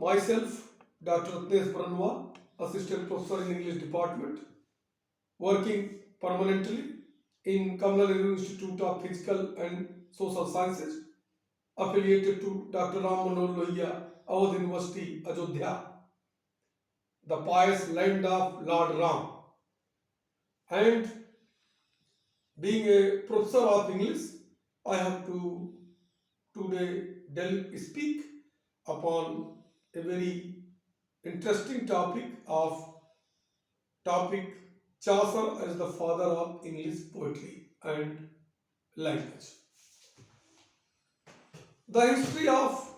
Myself, Dr. Ratnesh Branwa, Assistant Professor in English Department, working permanently in Kamala Nehru Institute of Physical and Social Sciences, affiliated to Dr. Ram Manohar Lohia, Awadh University, Ajodhya, the pious land of Lord Ram. And being a professor of English, I have to today speak upon a very interesting topic Chaucer as the father of English poetry and language. The history of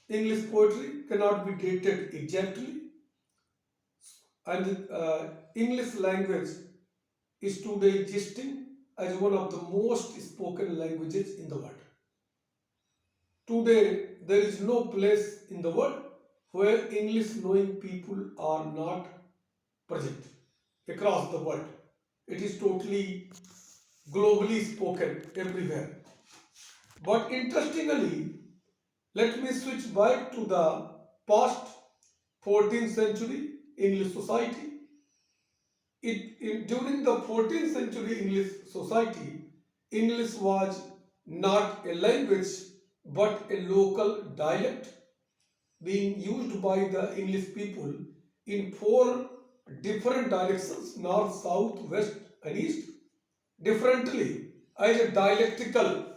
English poetry cannot be dated exactly, and English language is today existing as one of the most spoken languages in the world. Today, there is no place in the world where English knowing people are not present across the world. It is totally globally spoken everywhere. But interestingly, let me switch back to the past 14th century English society. During the 14th century English society, English was not a language but a local dialect being used by the English people in four different directions: north, south, west, and east, differently as a dialectical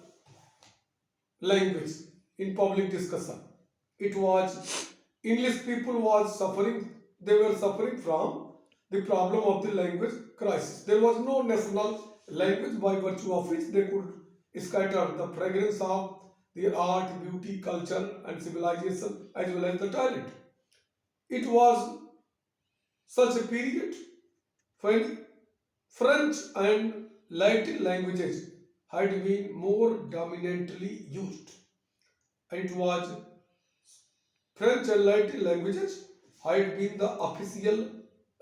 language in public discussion. It was English people was suffering, they were suffering from the problem of the language crisis. There was no national language by virtue of which they could scatter the fragrance of the art, beauty, culture, and civilization as well as the talent. It was such a period when French and Latin languages had been more dominantly used, and it was French and Latin languages had been the official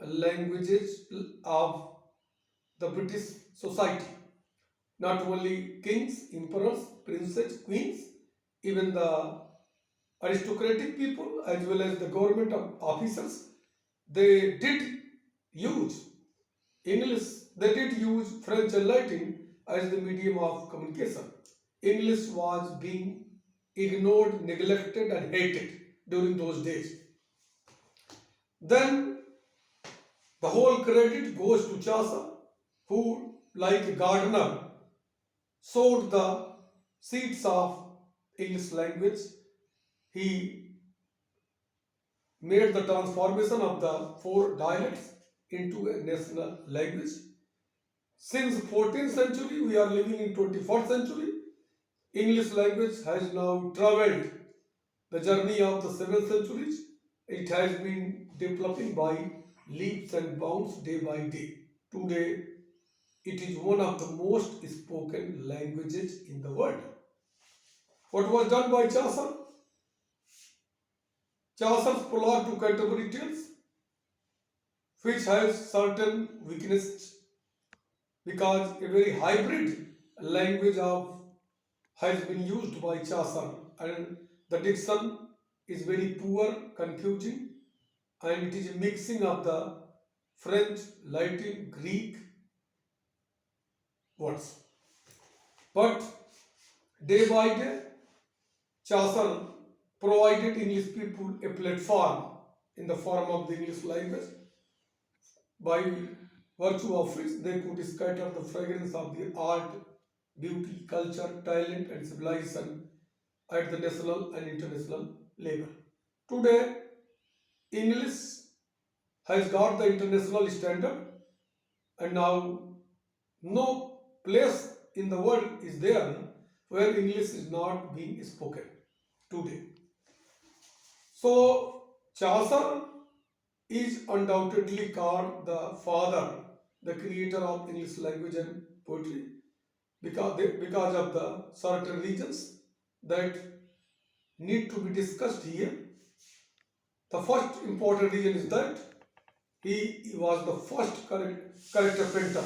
languages of the British society. Not only kings, emperors, princes, queens, even the aristocratic people as well as the government officers, they did use English, they did use French and Latin as the medium of communication. English was being ignored, neglected, and hated during those days. Then the whole credit goes to Chaucer, who, like a gardener, sowed the seeds of English language. He made the transformation of the four dialects into a national language. Since 14th century, we are living in 21st century. English language has now traveled the journey of the 7th centuries. It has been developing by leaps and bounds day by day. Today, it is one of the most spoken languages in the world. What was done by Chaucer? Chaucer's prologue to Canterbury Tales, which has certain weaknesses because a very hybrid language has been used by Chaucer, and the diction is very poor, confusing, and it is a mixing of the French, Latin, Greek words. But day by day, Chaucer provided English people a platform in the form of the English language by virtue of which they could scatter the fragrance of the art, beauty, culture, talent, and civilization at the national and international level. Today, English has got the international standard, and now no place in the world is there where English is not being spoken today. So, Chaucer is undoubtedly called the father, the creator of English language and poetry, because of the certain reasons that need to be discussed here. The first important reason is that he was the first character painter.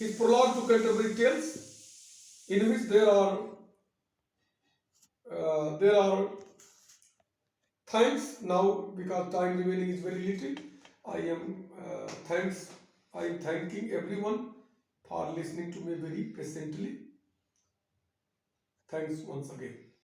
His prologue to Canterbury Tales, in which there are Thanks now because time remaining is very little. I am thanks. I am thanking everyone for listening to me very patiently. Thanks once again.